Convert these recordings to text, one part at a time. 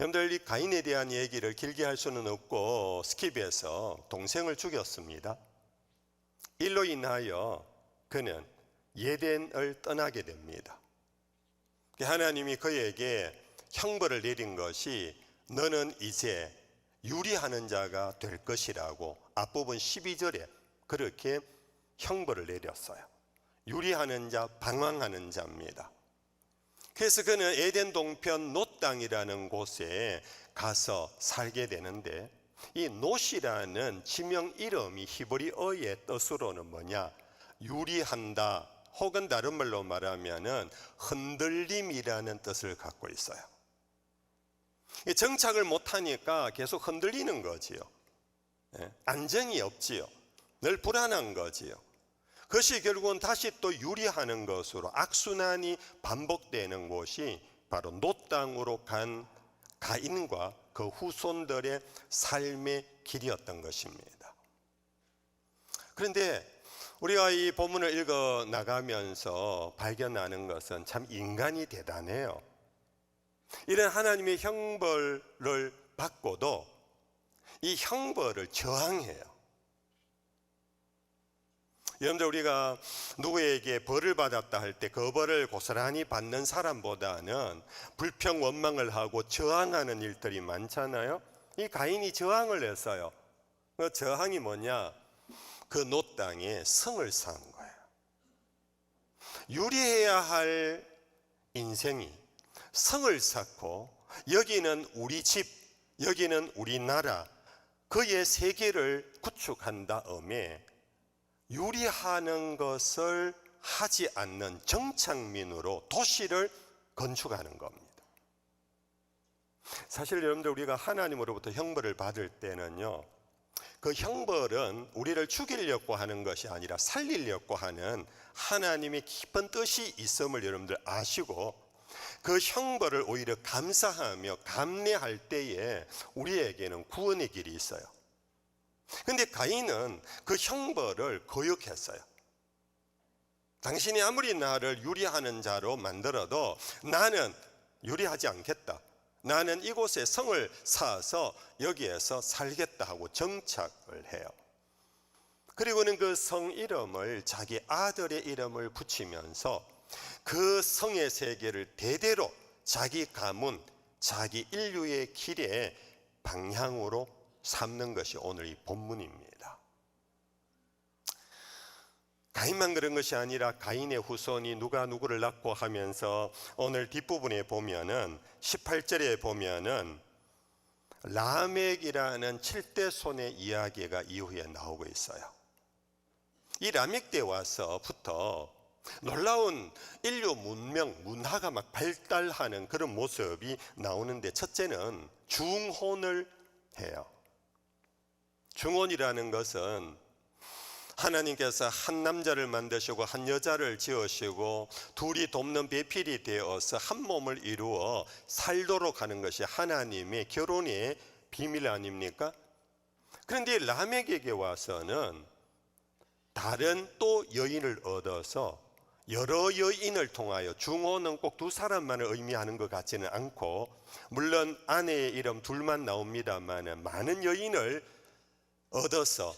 여러분들, 이 가인에 대한 얘기를 길게 할 수는 없고 스킵해서 동생을 죽였습니다. 일로 인하여 그는 예덴을 떠나게 됩니다. 하나님이 그에게 형벌을 내린 것이 너는 이제 유리하는 자가 될 것이라고 앞부분 12절에 그렇게 형벌을 내렸어요. 유리하는 자, 방황하는 자입니다. 그래서 그는 에덴 동편 놋 땅이라는 곳에 가서 살게 되는데, 이 놋이라는 지명 이름이 히브리어의 뜻으로는 뭐냐? 유리한다, 혹은 다른 말로 말하면은 흔들림이라는 뜻을 갖고 있어요. 정착을 못하니까 계속 흔들리는 거지요. 안정이 없지요. 늘 불안한 거지요. 그것이 결국은 다시 또 유리하는 것으로 악순환이 반복되는 곳이 바로 놋 땅으로 간 가인과 그 후손들의 삶의 길이었던 것입니다. 그런데 우리가 이 본문을 읽어 나가면서 발견하는 것은 참 인간이 대단해요. 이런 하나님의 형벌을 받고도 이 형벌을 저항해요. 여러분들, 우리가 누구에게 벌을 받았다 할 때 그 벌을 고스란히 받는 사람보다는 불평 원망을 하고 저항하는 일들이 많잖아요. 이 가인이 저항을 했어요. 그 저항이 뭐냐? 그 놋 땅에 성을 쌓은 거예요. 유리해야 할 인생이 성을 쌓고, 여기는 우리 집, 여기는 우리나라, 그의 세계를 구축한 다음에 유리하는 것을 하지 않는 정착민으로 도시를 건축하는 겁니다. 사실 여러분들, 우리가 하나님으로부터 형벌을 받을 때는요, 그 형벌은 우리를 죽이려고 하는 것이 아니라 살리려고 하는 하나님의 깊은 뜻이 있음을 여러분들 아시고, 그 형벌을 오히려 감사하며 감내할 때에 우리에게는 구원의 길이 있어요. 그런데 가인은 그 형벌을 거역했어요. 당신이 아무리 나를 유리하는 자로 만들어도 나는 유리하지 않겠다. 나는 이곳에 성을 쌓아서 여기에서 살겠다 하고 정착을 해요. 그리고는 그 성 이름을 자기 아들의 이름을 붙이면서 그 성의 세계를 대대로 자기 가문, 자기 인류의 길의 방향으로 삼는 것이 오늘 이 본문입니다. 가인만 그런 것이 아니라 가인의 후손이 누가 누구를 낳고 하면서 오늘 뒷부분에 보면은 18절에 보면은 라멕이라는 7대손의 이야기가 이후에 나오고 있어요. 이 라멕 때 와서부터 놀라운 인류 문명, 문화가 막 발달하는 그런 모습이 나오는데, 첫째는 중혼을 해요. 중혼이라는 것은 하나님께서 한 남자를 만드시고 한 여자를 지으시고 둘이 돕는 배필이 되어서 한 몸을 이루어 살도록 하는 것이 하나님의 결혼의 비밀 아닙니까? 그런데 라멕에게 와서는 다른 또 여인을 얻어서 여러 여인을 통하여, 중혼은 꼭 두 사람만을 의미하는 것 같지는 않고, 물론 아내의 이름 둘만 나옵니다만 많은 여인을 얻어서,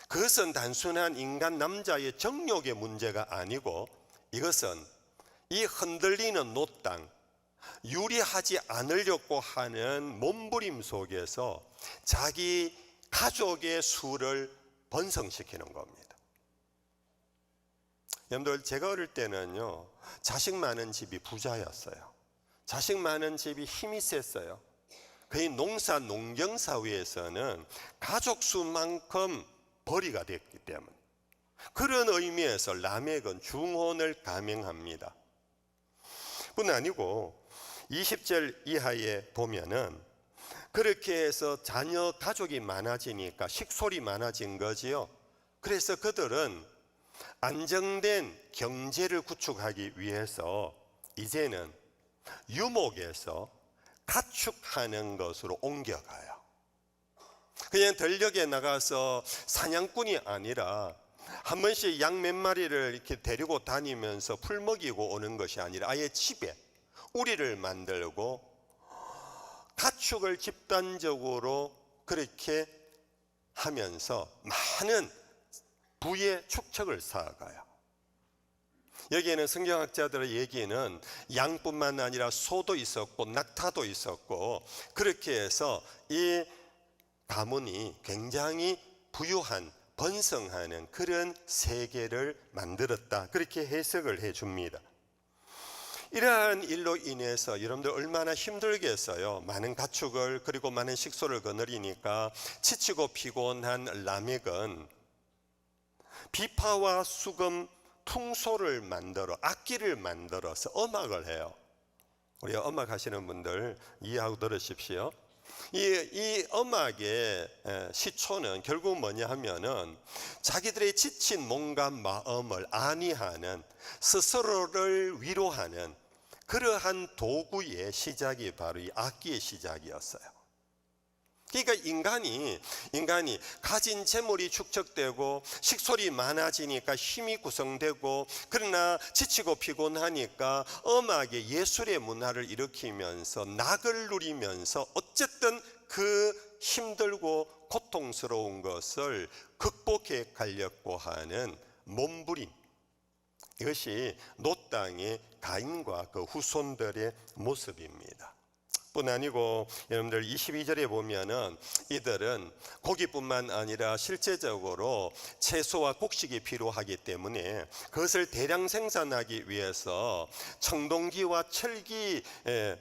그것은 단순한 인간 남자의 정욕의 문제가 아니고, 이것은 이 흔들리는 놋 땅, 유리하지 않으려고 하는 몸부림 속에서 자기 가족의 수를 번성시키는 겁니다. 여러분들, 제가 어릴 때는요, 자식 많은 집이 부자였어요. 자식 많은 집이 힘이 셌어요. 거의 농사, 농경사회에서는 가족 수만큼 벌이가 됐기 때문에, 그런 의미에서 라멕은 중혼을 감행합니다. 뿐 아니고 20절 이하에 보면은 그렇게 해서 자녀 가족이 많아지니까 식솔이 많아진 거지요. 그래서 그들은 안정된 경제를 구축하기 위해서 이제는 유목에서 가축하는 것으로 옮겨가요. 그냥 들녘에 나가서 사냥꾼이 아니라 한 번씩 양 몇 마리를 이렇게 데리고 다니면서 풀 먹이고 오는 것이 아니라 아예 집에 우리를 만들고 가축을 집단적으로 그렇게 하면서 많은 부의 축척을 쌓아가요. 여기에는 성경학자들의 얘기는 양뿐만 아니라 소도 있었고 낙타도 있었고, 그렇게 해서 이 가문이 굉장히 부유한 번성하는 그런 세계를 만들었다, 그렇게 해석을 해줍니다. 이러한 일로 인해서 여러분들 얼마나 힘들겠어요. 많은 가축을 그리고 많은 식소를 거느리니까 지치고 피곤한 라멕은 비파와 수금 풍소를 만들어, 악기를 만들어서 음악을 해요. 우리 음악 하시는 분들 이해하고 들으십시오. 이 음악의 시초는 결국 뭐냐 하면은 자기들의 지친 몸과 마음을 안위하는, 스스로를 위로하는 그러한 도구의 시작이 바로 이 악기의 시작이었어요. 그러니까 인간이 가진 재물이 축적되고 식솔이 많아지니까 힘이 구성되고, 그러나 지치고 피곤하니까 음악의 예술의 문화를 일으키면서 낙을 누리면서 어쨌든 그 힘들고 고통스러운 것을 극복해 가려고 하는 몸부림, 이것이 놋 땅의 가인과 그 후손들의 모습입니다. 뿐 아니고 여러분들 22절에 보면은 이들은 고기뿐만 아니라 실제적으로 채소와 곡식이 필요하기 때문에 그것을 대량 생산하기 위해서 청동기와 철기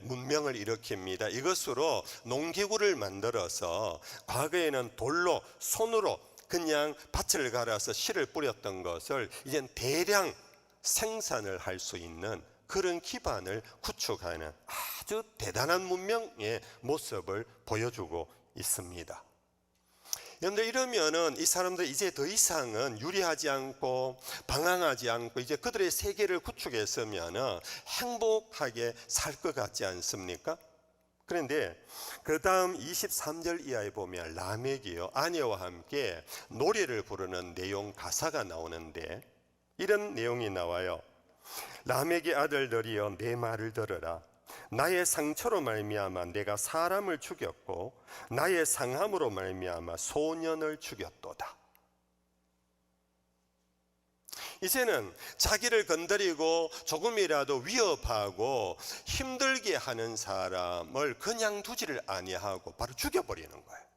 문명을 일으킵니다. 이것으로 농기구를 만들어서 과거에는 돌로 손으로 그냥 밭을 갈아서 씨를 뿌렸던 것을 이젠 대량 생산을 할 수 있는 그런 기반을 구축하는 아주 대단한 문명의 모습을 보여주고 있습니다. 그런데 이러면은 이 사람들 이제 더 이상은 유리하지 않고 방황하지 않고 이제 그들의 세계를 구축했으면은 행복하게 살 것 같지 않습니까? 그런데 그 다음 23절 이하에 보면 라멕이요, 아내와 함께 노래를 부르는 내용, 가사가 나오는데 이런 내용이 나와요. 라멕의 아들들이여, 내 말을 들으라. 나의 상처로 말미암아 내가 사람을 죽였고 나의 상함으로 말미암아 소년을 죽였도다. 이제는 자기를 건드리고 조금이라도 위협하고 힘들게 하는 사람을 그냥 두지를 아니하고 바로 죽여버리는 거예요.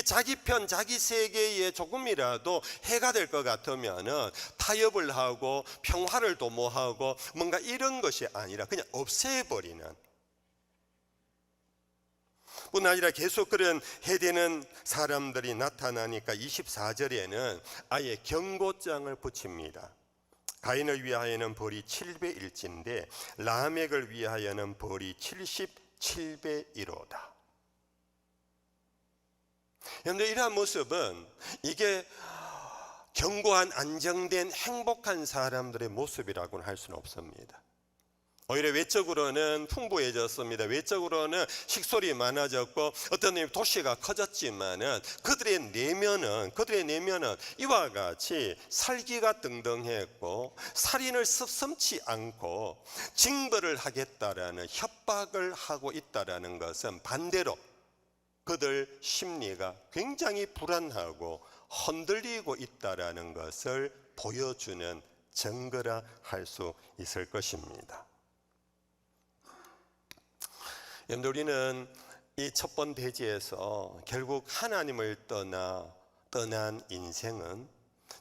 자기 편, 자기 세계에 조금이라도 해가 될 것 같으면은 타협을 하고 평화를 도모하고 뭔가 이런 것이 아니라 그냥 없애버리는, 뿐 아니라 계속 그런 해대는 사람들이 나타나니까 24절에는 아예 경고장을 붙입니다. 가인을 위하여는 벌이 7배일진데 라멕을 위하여는 벌이 77배이로다. 그런데 이러한 모습은 이게 견고한 안정된 행복한 사람들의 모습이라고는 할 수는 없습니다. 오히려 외적으로는 풍부해졌습니다. 외적으로는 식솔이 많아졌고 어떤 도시가 커졌지만은 그들의 내면은 이와 같이 살기가 등등했고 살인을 섭섭치 않고 징벌을 하겠다라는 협박을 하고 있다라는 것은 반대로 그들 심리가 굉장히 불안하고 흔들리고 있다라는 것을 보여주는 증거라 할 수 있을 것입니다. 여러분들, 우리는 이 첩본 대지에서 결국 하나님을 떠난 인생은,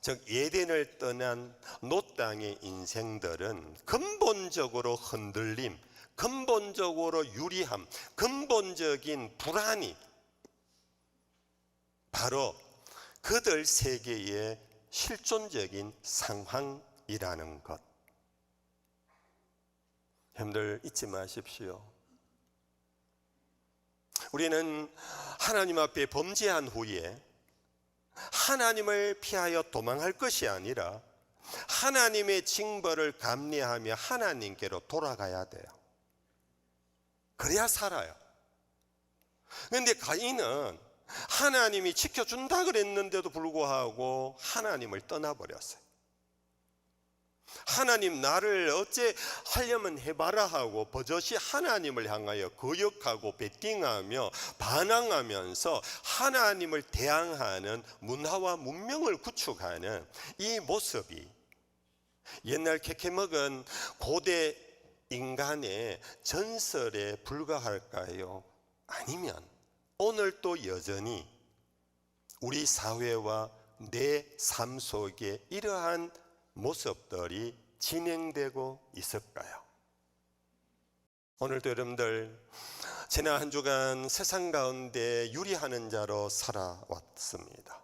즉 에덴을 떠난 놋 땅의 인생들은 근본적으로 흔들림, 근본적으로 유리함, 근본적인 불안이 바로 그들 세계의 실존적인 상황이라는 것. 여러분들 잊지 마십시오. 우리는 하나님 앞에 범죄한 후에 하나님을 피하여 도망할 것이 아니라 하나님의 징벌을 감내하며 하나님께로 돌아가야 돼요. 그래야 살아요. 그런데 가인은 하나님이 지켜준다 그랬는데도 불구하고 하나님을 떠나버렸어요. 하나님 나를 어째 하려면 해봐라 하고 버젓이 하나님을 향하여 거역하고 베팅하며 반항하면서 하나님을 대항하는 문화와 문명을 구축하는 이 모습이 옛날 캐캐먹은 고대 인간의 전설에 불과할까요? 아니면 오늘도 여전히 우리 사회와 내 삶 속에 이러한 모습들이 진행되고 있을까요? 오늘도 여러분들 지난 한 주간 세상 가운데 유리하는 자로 살아왔습니다.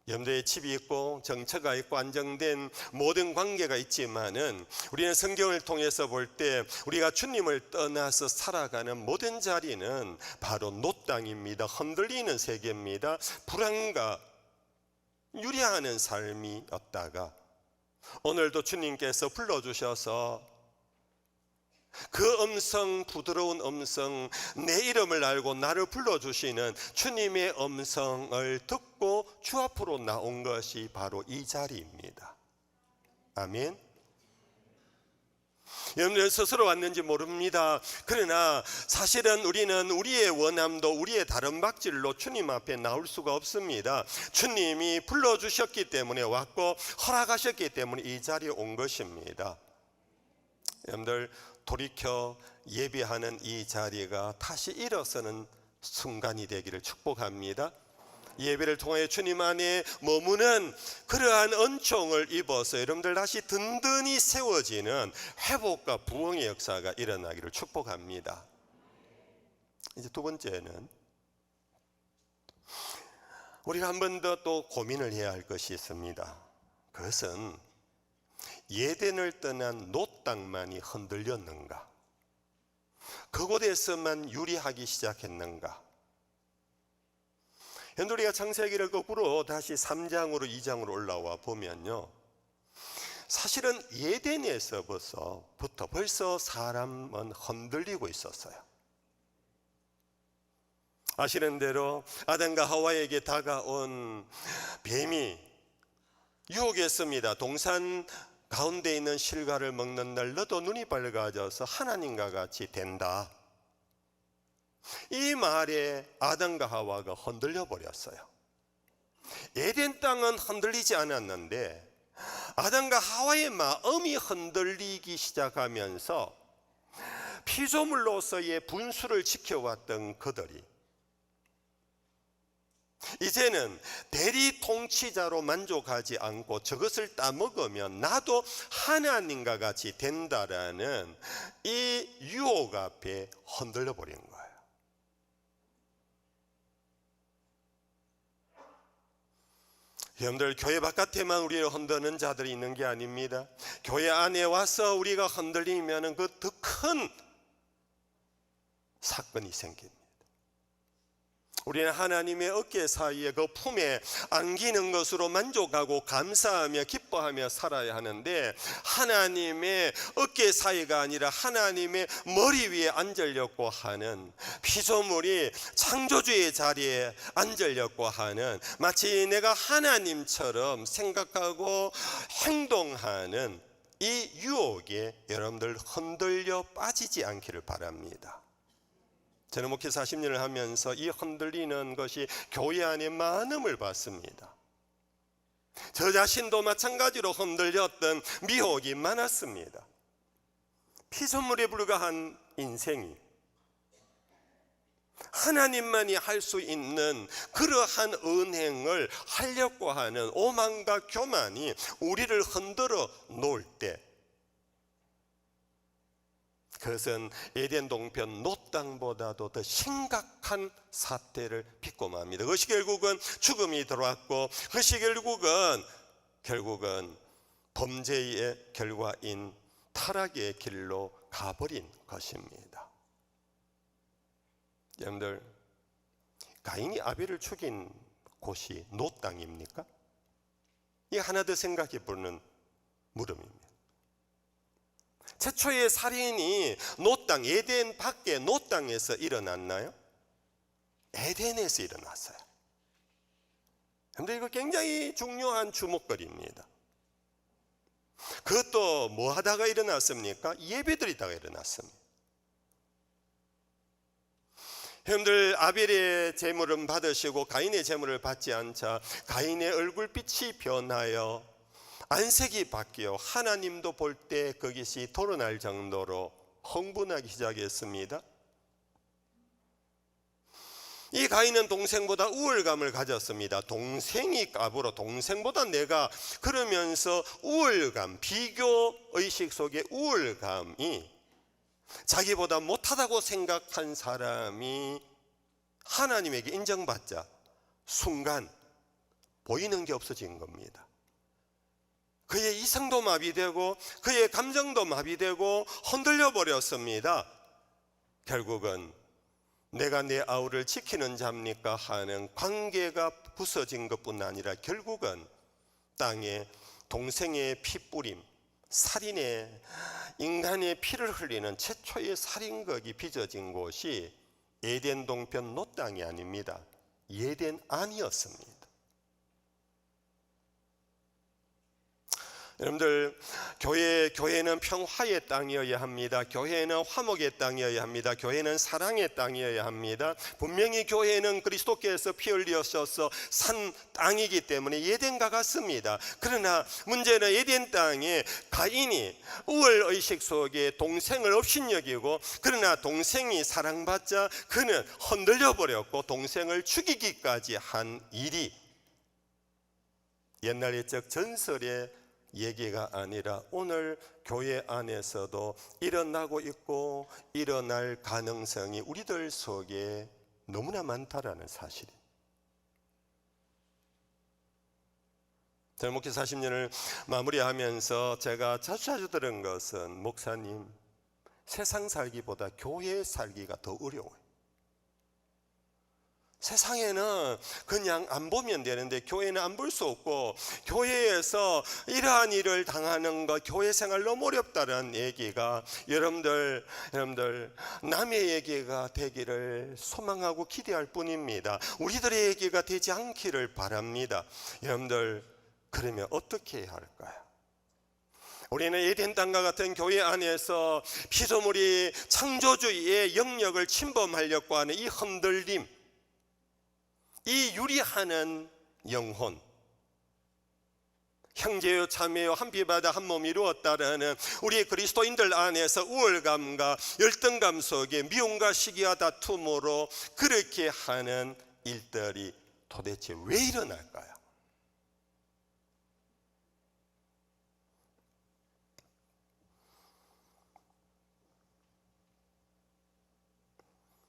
여러분들의 집이 있고 정처가 있고 안정된 모든 관계가 있지만은 우리는 성경을 통해서 볼 때 우리가 주님을 떠나서 살아가는 모든 자리는 바로 노땅입니다. 흔들리는 세계입니다. 불안과 유리하는 삶이었다가 오늘도 주님께서 불러주셔서 그 음성, 부드러운 음성, 내 이름을 알고 나를 불러주시는 주님의 음성을 듣고 주 앞으로 나온 것이 바로 이 자리입니다. 아멘. 여러분들 스스로 왔는지 모릅니다. 그러나 사실은 우리는 우리의 원함도 우리의 다른 박질로 주님 앞에 나올 수가 없습니다. 주님이 불러주셨기 때문에 왔고 허락하셨기 때문에 이 자리에 온 것입니다. 여러분들 돌이켜 예배하는 이 자리가 다시 일어서는 순간이 되기를 축복합니다. 예배를 통해 주님 안에 머무는 그러한 은총을 입어서 여러분들 다시 든든히 세워지는 회복과 부흥의 역사가 일어나기를 축복합니다. 이제 두 번째는 우리가 한 번 더 또 고민을 해야 할 것이 있습니다. 그것은 에덴을 떠난 롯 땅만이 흔들렸는가? 그곳에서만 유리하기 시작했는가? 우리가 창세기를 거꾸로 다시 3장으로 2장으로 올라와 보면요, 사실은 에덴에서부터 벌써 사람은 흔들리고 있었어요. 아시는 대로 아담과 하와에게 다가온 뱀이 유혹했습니다. 동산 가운데 있는 실과를 먹는 날 너도 눈이 밝아져서 하나님과 같이 된다. 이 말에 아담과 하와가 흔들려 버렸어요. 에덴 땅은 흔들리지 않았는데 아담과 하와의 마음이 흔들리기 시작하면서 피조물로서의 분수를 지켜왔던 그들이 이제는 대리 통치자로 만족하지 않고 저것을 따먹으면 나도 하나님과 같이 된다라는 이 유혹 앞에 흔들려 버린 거예요. 여러분들 교회 바깥에만 우리를 흔드는 자들이 있는 게 아닙니다. 교회 안에 와서 우리가 흔들리면 그 더 큰 사건이 생깁니다. 우리는 하나님의 어깨 사이에 그 품에 안기는 것으로 만족하고 감사하며 기뻐하며 살아야 하는데 하나님의 어깨 사이가 아니라 하나님의 머리 위에 앉으려고 하는 피조물이 창조주의 자리에 앉으려고 하는 마치 내가 하나님처럼 생각하고 행동하는 이 유혹에 여러분들 흔들려 빠지지 않기를 바랍니다. 저는 목회 40년을 하면서 이 흔들리는 것이 교회 안에 많음을 봤습니다. 저 자신도 마찬가지로 흔들렸던 미혹이 많았습니다. 피조물에 불과한 인생이 하나님만이 할 수 있는 그러한 은행을 하려고 하는 오만과 교만이 우리를 흔들어 놓을 때 그것은 에덴 동편 롯 땅보다도 더 심각한 사태를 빚고맙니다. 그것이 결국은 죽음이 들어왔고 그것이 결국은 범죄의 결과인 타락의 길로 가버린 것입니다. 여러분들 가인이 아벨을 죽인 곳이 롯 땅입니까? 이 하나 더 생각해 보는 물음입니다. 최초의 살인이 롯 땅, 에덴 밖에 롯 땅에서 일어났나요? 에덴에서 일어났어요. 그런데 이거 굉장히 중요한 주목거리입니다. 그것도 뭐 하다가 일어났습니까? 예배드리다가 일어났습니다. 여러분들, 아벨의 제물은 받으시고 가인의 제물을 받지 않자 가인의 얼굴빛이 변하여 안색이 바뀌어 하나님도 볼 때 그것이 토론할 정도로 흥분하기 시작했습니다. 이 가인은 동생보다 우월감을 가졌습니다. 동생이 까불어 동생보다 내가, 그러면서 우월감, 비교의식 속에 우월감이, 자기보다 못하다고 생각한 사람이 하나님에게 인정받자 순간 보이는 게 없어진 겁니다. 그의 이성도 마비되고 그의 감정도 마비되고 흔들려 버렸습니다. 결국은 내가 내 아우를 지키는 자입니까 하는 관계가 부서진 것뿐 아니라 결국은 땅에 동생의 피뿌림, 살인의, 인간의 피를 흘리는 최초의 살인극이 빚어진 곳이 에덴 동편 롯 땅이 아닙니다. 에덴 안이었습니다. 여러분들, 교회는 평화의 땅이어야 합니다. 교회는 화목의 땅이어야 합니다. 교회는 사랑의 땅이어야 합니다. 분명히 교회는 그리스도께서 피 흘리셔서 산 땅이기 때문에 에덴과 같습니다. 그러나 문제는 에덴 땅에 가인이 우월의식 속에 동생을 업신여기고, 그러나 동생이 사랑받자 그는 흔들려 버렸고 동생을 죽이기까지 한 일이 옛날 옛적 전설의 얘기가 아니라 오늘 교회 안에서도 일어나고 있고 일어날 가능성이 우리들 속에 너무나 많다라는 사실이. 저는 목회 40년을 마무리하면서 제가 자주 들은 것은, 목사님, 세상 살기보다 교회 살기가 더 어려워요. 세상에는 그냥 안 보면 되는데 교회는 안 볼 수 없고, 교회에서 이러한 일을 당하는 것, 교회 생활 너무 어렵다는 얘기가 여러분들 남의 얘기가 되기를 소망하고 기대할 뿐입니다. 우리들의 얘기가 되지 않기를 바랍니다. 여러분들, 그러면 어떻게 해야 할까요? 우리는 에덴 땅과 같은 교회 안에서 피조물이 창조주의의 영역을 침범하려고 하는 이 흔들림, 이 유리하는 영혼, 형제요 자매요 한 피바다 한 몸 이루었다라는 우리 그리스도인들 안에서 우월감과 열등감 속에 미움과 시기와 다툼으로 그렇게 하는 일들이 도대체 왜 일어날까요?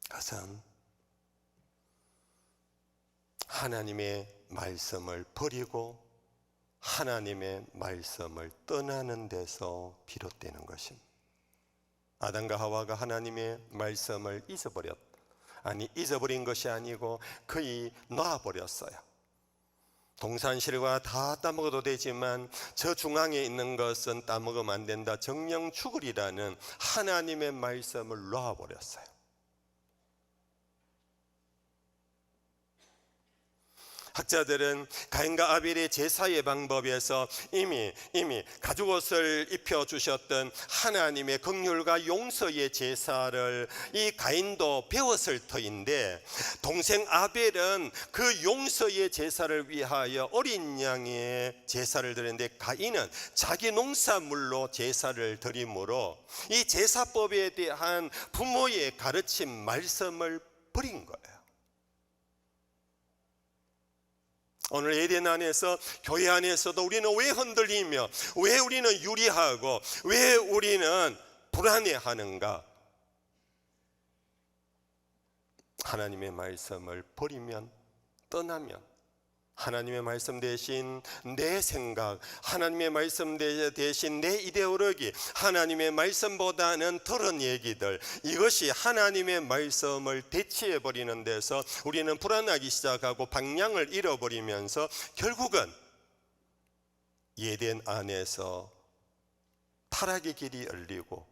그것은 하나님의 말씀을 버리고 하나님의 말씀을 떠나는 데서 비롯되는 것입니다. 아담과 하와가 하나님의 말씀을 잊어버린 것이 아니고 거의 놔버렸어요. 동산실과 다 따먹어도 되지만 저 중앙에 있는 것은 따먹으면 안 된다, 정령 죽으리라는 하나님의 말씀을 놔버렸어요. 학자들은 가인과 아벨의 제사의 방법에서 이미 가죽옷을 입혀주셨던 하나님의 긍휼과 용서의 제사를 이 가인도 배웠을 터인데, 동생 아벨은 그 용서의 제사를 위하여 어린 양의 제사를 드렸는데, 가인은 자기 농사물로 제사를 드림으로 이 제사법에 대한 부모의 가르침 말씀을 버린 거예요. 오늘 에덴 안에서, 교회 안에서도 우리는 왜 흔들리며, 왜 우리는 유리하고, 왜 우리는 불안해하는가? 하나님의 말씀을 버리면, 떠나면 하나님의 말씀 대신 내 생각, 하나님의 말씀 대신 내 이데올로기, 하나님의 말씀보다는 들은 얘기들, 이것이 하나님의 말씀을 대체해버리는 데서 우리는 불안하기 시작하고 방향을 잃어버리면서 결국은 에덴 안에서 타락의 길이 열리고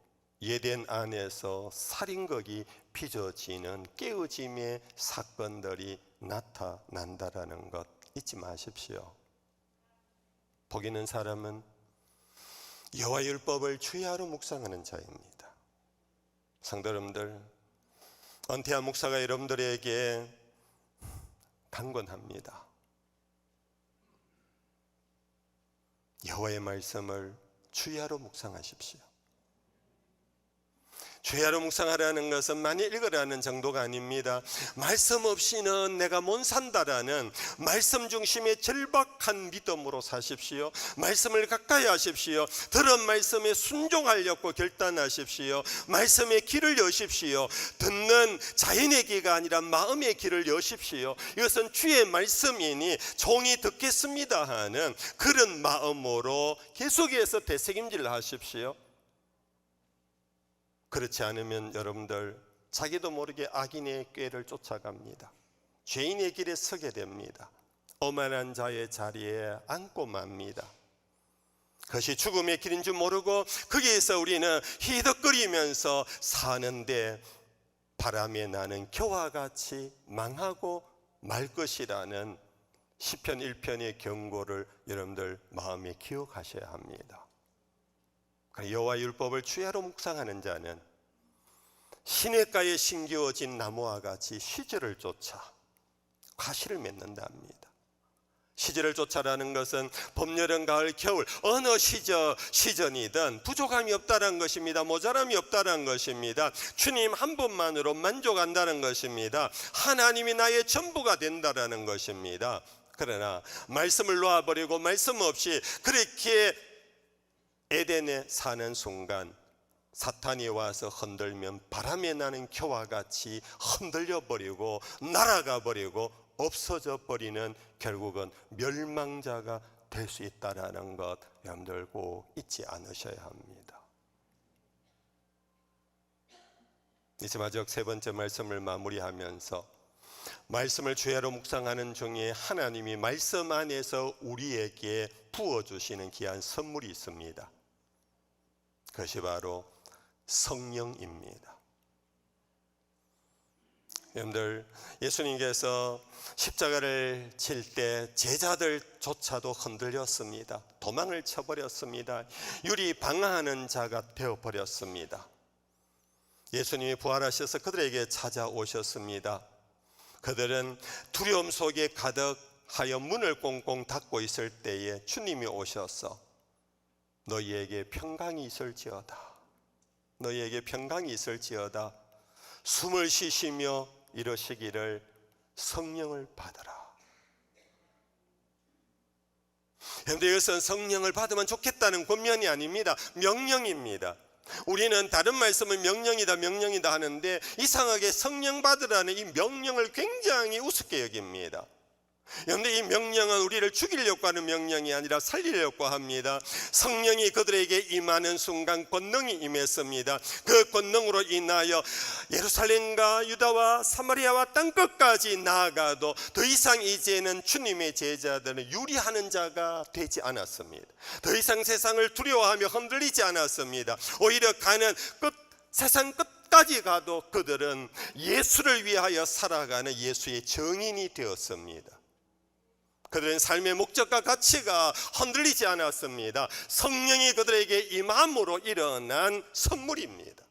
에덴 안에서 살인극이 빚어지는 깨어짐의 사건들이 나타난다라는 것 잊지 마십시오. 복 있는 사람은 여호와의 율법을 주야로 묵상하는 자입니다. 성도 여러분들, 은퇴한 목사가 여러분들에게 강권합니다. 여호와의 말씀을 주야로 묵상하십시오. 주야로 묵상하라는 것은 많이 읽으라는 정도가 아닙니다. 말씀 없이는 내가 못 산다라는 말씀 중심의 절박한 믿음으로 사십시오. 말씀을 가까이 하십시오. 들은 말씀에 순종하려고 결단하십시오. 말씀의 길을 여십시오. 듣는 자연의 귀가 아니라 마음의 길을 여십시오. 이것은 주의 말씀이니 종이 듣겠습니다 하는 그런 마음으로 계속해서 되새김질 하십시오. 그렇지 않으면 여러분들 자기도 모르게 악인의 꾀를 쫓아갑니다. 죄인의 길에 서게 됩니다. 오만한 자의 자리에 앉고 맙니다. 그것이 죽음의 길인 줄 모르고 거기에서 우리는 희덕거리면서 사는데 바람에 나는 겨와 같이 망하고 말 것이라는 시편 1편의 경고를 여러분들 마음에 기억하셔야 합니다. 여호와의 율법을 주야로 묵상하는 자는 시냇가에 심겨진 나무와 같이 시절을 쫓아 과실을 맺는다 합니다. 시절을 쫓아라는 것은 봄, 여름, 가을, 겨울 어느 시즌이든 부족함이 없다는 것입니다. 모자람이 없다는 것입니다. 주님 한 분만으로 만족한다는 것입니다. 하나님이 나의 전부가 된다는 것입니다. 그러나 말씀을 놓아버리고 말씀 없이 그렇게 에덴에 사는 순간 사탄이 와서 흔들면 바람에 나는 겨와 같이 흔들려 버리고 날아가 버리고 없어져 버리는 결국은 멸망자가 될 수 있다는 것 여러분들 꼭 잊지 않으셔야 합니다. 이제 마지막 세 번째 말씀을 마무리하면서 말씀을 주야로 묵상하는 중에 하나님이 말씀 안에서 우리에게 부어주시는 귀한 선물이 있습니다. 그것이 바로 성령입니다. 여러분들, 예수님께서 십자가를 칠 때 제자들조차도 흔들렸습니다. 도망을 쳐버렸습니다. 유리 방황하는 자가 되어버렸습니다. 예수님이 부활하셔서 그들에게 찾아오셨습니다. 그들은 두려움 속에 가득하여 문을 꽁꽁 닫고 있을 때에 주님이 오셔서 너희에게 평강이 있을지어다. 너희에게 평강이 있을지어다. 숨을 쉬시며 이러시기를 성령을 받으라. 그런데 이것은 성령을 받으면 좋겠다는 권면이 아닙니다. 명령입니다. 우리는 다른 말씀을 명령이다 하는데 이상하게 성령 받으라는 이 명령을 굉장히 우습게 여깁니다. 그런데 이 명령은 우리를 죽이려고 하는 명령이 아니라 살리려고 합니다. 성령이 그들에게 임하는 순간 권능이 임했습니다. 그 권능으로 인하여 예루살렘과 유다와 사마리아와 땅끝까지 나아가도 더 이상 이제는 주님의 제자들은 유리하는 자가 되지 않았습니다. 더 이상 세상을 두려워하며 흔들리지 않았습니다. 오히려 가는 세상 끝까지 가도 그들은 예수를 위하여 살아가는 예수의 증인이 되었습니다. 그들은 삶의 목적과 가치가 흔들리지 않았습니다. 성령이 그들에게 임함으로 일어난 선물입니다.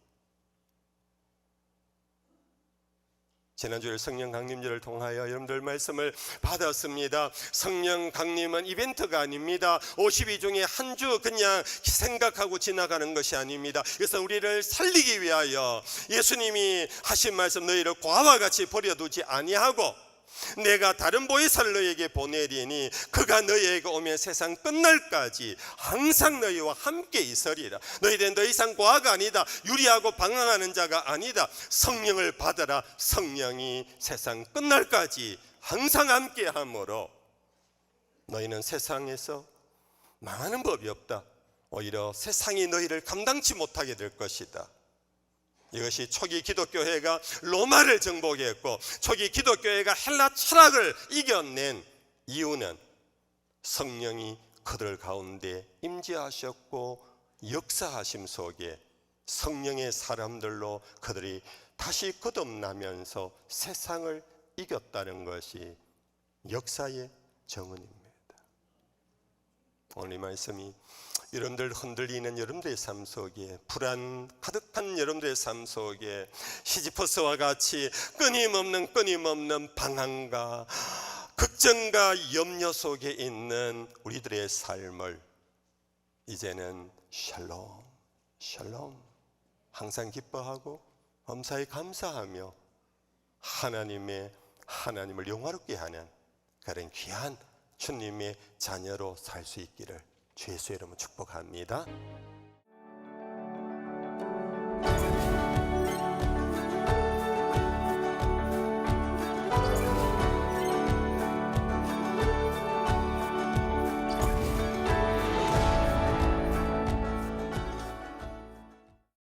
지난주에 성령 강림절을 통하여 여러분들 말씀을 받았습니다. 성령 강림은 이벤트가 아닙니다. 50일 중에 한 주 그냥 생각하고 지나가는 것이 아닙니다. 그래서 우리를 살리기 위하여 예수님이 하신 말씀, 너희를 고아와 같이 버려두지 아니하고 내가 다른 보혜사를 너희에게 보내리니 그가 너희에게 오면 세상 끝날까지 항상 너희와 함께 있으리라. 너희들은 더 이상 고아가 아니다. 유리하고 방황하는 자가 아니다. 성령을 받아라. 성령이 세상 끝날까지 항상 함께 함으로 너희는 세상에서 망하는 법이 없다. 오히려 세상이 너희를 감당치 못하게 될 것이다. 이것이 초기 기독교회가 로마를 정복했고 초기 기독교회가 헬라 철학을 이겨낸 이유는 성령이 그들 가운데 임재하셨고 역사하심 속에 성령의 사람들로 그들이 다시 거듭나면서 세상을 이겼다는 것이 역사의 정언입니다. 오늘 이 말씀이 여러분들 흔들리는 여러분들의 삶 속에, 불안 가득한 여러분들의 삶 속에 시지퍼스와 같이 끊임없는 방황과 걱정과 염려 속에 있는 우리들의 삶을 이제는 샬롬 항상 기뻐하고 범사에 감사하며 하나님을 영화롭게 하는 그런 귀한 주님의 자녀로 살 수 있기를 주 예수의 이름으로 축복합니다.